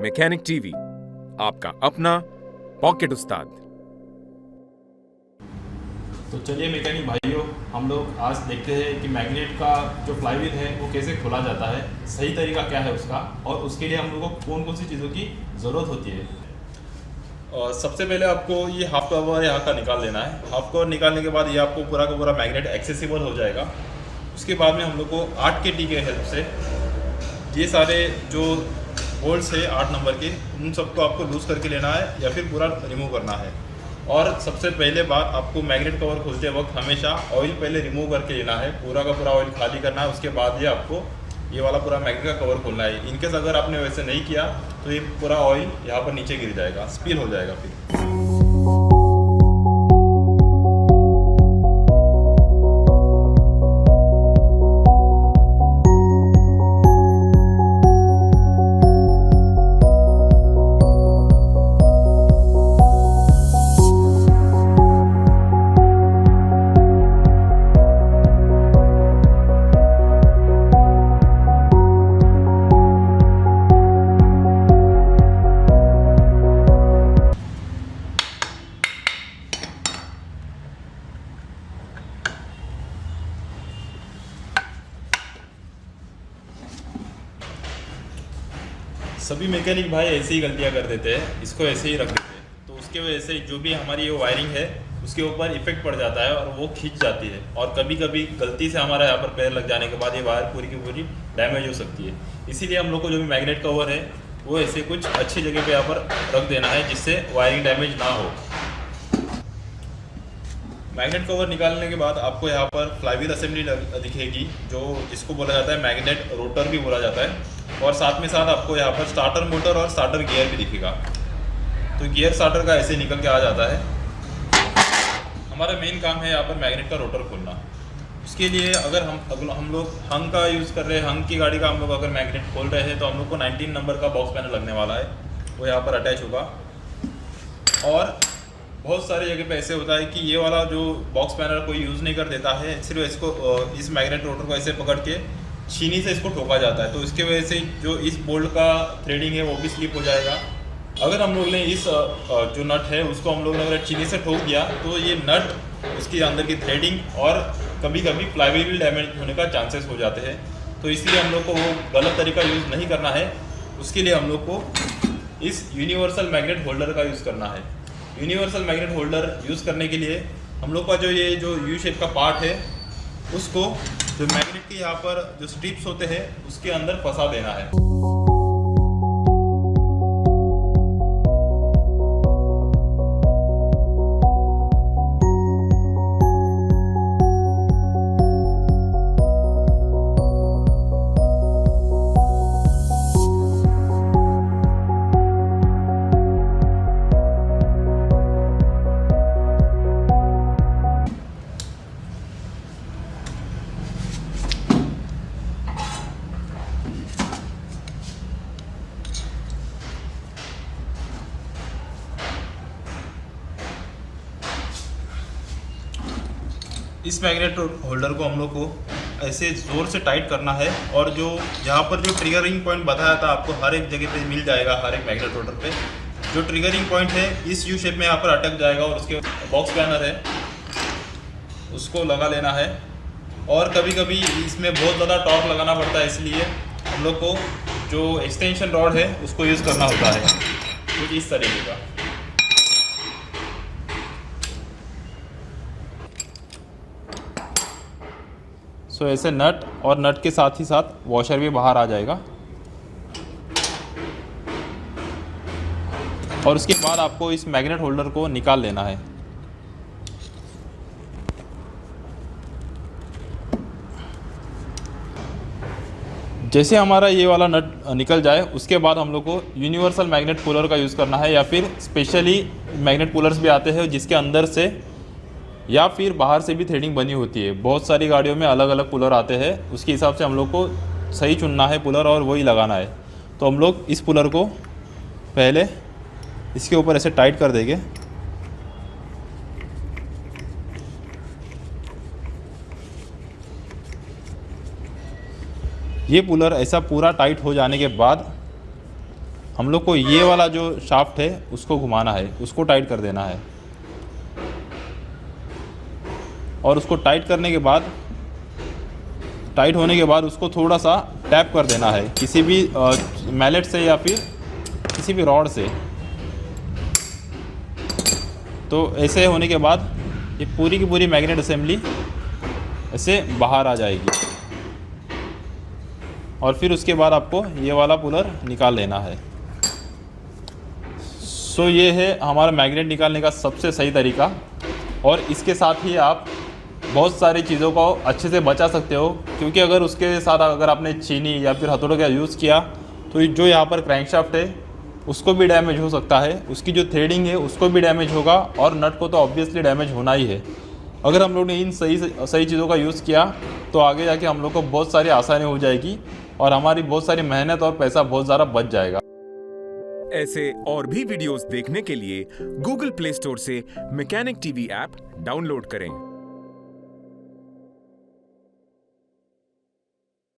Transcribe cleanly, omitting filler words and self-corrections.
Mechanic TV, आपका अपना pocket उस्ताद। तो चलिए मैकेनिक भाइयों, हम लोग आज देखते हैं कि मैग्नेट का जो फ्लाईव्हील है वो कैसे खोला जाता है, सही तरीका क्या है उसका, और उसके लिए हम लोगों को कौन कौन सी चीज़ों की ज़रूरत होती है। और सबसे पहले आपको ये हाफ कवर यहाँ का निकाल लेना है। हाफ कवर निकालने के बाद ये आपको पूरा का पूरा मैग्नेट एक्सेसिबल हो जाएगा। उसके बाद में हम लोग को 8 KT के हेल्प से ये सारे जो बोल्ट्स है 8 नंबर के, उन सबको आपको लूज़ करके लेना है या फिर पूरा रिमूव करना है। और सबसे पहले बात, आपको मैग्नेट कवर खोलते वक्त हमेशा ऑयल पहले रिमूव करके लेना है, पूरा का पूरा ऑयल खाली करना है। उसके बाद ये आपको ये वाला पूरा मैग्नेट का कवर खोलना है। इनकेस अगर आपने वैसे नहीं किया तो ये पूरा ऑयल यहाँ पर नीचे गिर जाएगा, स्पिल हो जाएगा फिर। सभी मैकेनिक भाई ऐसे ही गलतियां कर देते हैं, इसको ऐसे ही रख देते हैं, तो उसके वजह से जो भी हमारी ये वायरिंग है उसके ऊपर इफेक्ट पड़ जाता है और वो खींच जाती है। और कभी कभी गलती से हमारा यहाँ पर पैर लग जाने के बाद ये वायर पूरी की पूरी डैमेज हो सकती है। इसीलिए हम लोग को जो भी मैग्नेट कवर है वो ऐसे कुछ अच्छी जगह पे यहाँ पर रख देना है जिससे वायरिंग डैमेज ना हो। मैग्नेट कवर निकालने के बाद आपको यहाँ पर फ्लाईव्हील असेंबली दिखेगी, जो जिसको बोला जाता है मैग्नेट रोटर भी बोला जाता है। और साथ में साथ आपको यहाँ पर स्टार्टर मोटर और स्टार्टर गियर भी दिखेगा। तो गियर स्टार्टर का ऐसे निकल के आ जाता है। हमारा मेन काम है यहाँ पर मैग्नेट का रोटर खोलना। उसके लिए अगर हम लोग हंग का यूज़ कर रहे हैं, हंग की गाड़ी का हम लोग अगर मैग्नेट खोल रहे हैं तो हम लोग को 19 नंबर का बॉक्स पैनल लगने वाला है, वो यहाँ पर अटैच होगा। और बहुत सारी जगह पे ऐसे होता है कि ये वाला जो बॉक्स पैनल कोई यूज़ नहीं कर देता है, सिर्फ इसको इस मैग्नेट रोटर को ऐसे पकड़ के छीनी से इसको ठोका जाता है। तो इसके वजह से जो इस बोल्ट का थ्रेडिंग है वो भी स्लिप हो जाएगा। अगर हम लोग ने इस जो नट है उसको हम लोग ने अगर छीनी से ठोक दिया तो ये नट, उसके अंदर की थ्रेडिंग और कभी कभी फ्लाईव्हील भी डैमेज होने का चांसेस हो जाते हैं। तो इसलिए हम लोग को वो गलत तरीका यूज़ नहीं करना है। उसके लिए हम लोग को इस यूनिवर्सल मैग्नेट होल्डर का यूज़ करना है। यूनिवर्सल मैग्नेट होल्डर यूज़ करने के लिए हम लोग का जो ये जो यू शेप का पार्ट है उसको जो मैग्नेट के यहाँ पर जो स्ट्रिप्स होते हैं उसके अंदर फंसा देना है। इस मैग्नेट होल्डर को हम लोग को ऐसे ज़ोर से टाइट करना है। और जो यहाँ पर जो ट्रिगरिंग पॉइंट बताया था आपको हर एक जगह पे मिल जाएगा, हर एक मैग्नेट होल्डर पे जो ट्रिगरिंग पॉइंट है इस यू शेप में यहाँ पर अटक जाएगा। और उसके बॉक्स पैनर है उसको लगा लेना है। और कभी कभी इसमें बहुत ज़्यादा टॉर्क लगाना पड़ता है, इसलिए हम लोग को जो एक्सटेंशन रॉड है उसको यूज़ करना होता है कुछ इस तरीके का। सो ऐसे नट और नट के साथ ही साथ वॉशर भी बाहर आ जाएगा। और उसके बाद आपको इस मैग्नेट होल्डर को निकाल लेना है। जैसे हमारा ये वाला नट निकल जाए उसके बाद हम लोग को यूनिवर्सल मैग्नेट पुलर का यूज़ करना है, या फिर स्पेशली मैग्नेट पुलर्स भी आते हैं जिसके अंदर से या फिर बाहर से भी थ्रेडिंग बनी होती है। बहुत सारी गाड़ियों में अलग अलग पुलर आते हैं, उसके हिसाब से हम लोग को सही चुनना है पुलर और वही लगाना है। तो हम लोग इस पुलर को पहले इसके ऊपर ऐसे टाइट कर देंगे। ये पुलर ऐसा पूरा टाइट हो जाने के बाद हम लोग को ये वाला जो शाफ्ट है उसको घुमाना है, उसको टाइट कर देना है। और उसको टाइट करने के बाद, टाइट होने के बाद उसको थोड़ा सा टैप कर देना है किसी भी मैलेट से या फिर किसी भी रॉड से। तो ऐसे होने के बाद ये पूरी की पूरी मैग्नेट असेंबली ऐसे बाहर आ जाएगी। और फिर उसके बाद आपको ये वाला पुलर निकाल लेना है। सो ये है हमारा मैग्नेट निकालने का सबसे सही तरीका। और इसके साथ ही आप बहुत सारी चीज़ों को अच्छे से बचा सकते हो, क्योंकि अगर उसके साथ अगर आपने चीनी या फिर हथौड़ों का यूज़ किया तो जो यहाँ पर क्रैंकशाफ्ट है उसको भी डैमेज हो सकता है, उसकी जो थ्रेडिंग है उसको भी डैमेज होगा, और नट को तो ऑब्वियसली डैमेज होना ही है। अगर हम लोग ने इन सही चीज़ों का यूज़ किया तो आगे जाके हम लोग को बहुत सारी आसानी हो जाएगी और हमारी बहुत सारी मेहनत और पैसा बहुत ज़्यादा बच जाएगा। ऐसे और भी वीडियोस देखने के लिए गूगल प्ले स्टोर से मैकेनिक टीवी ऐप डाउनलोड करें।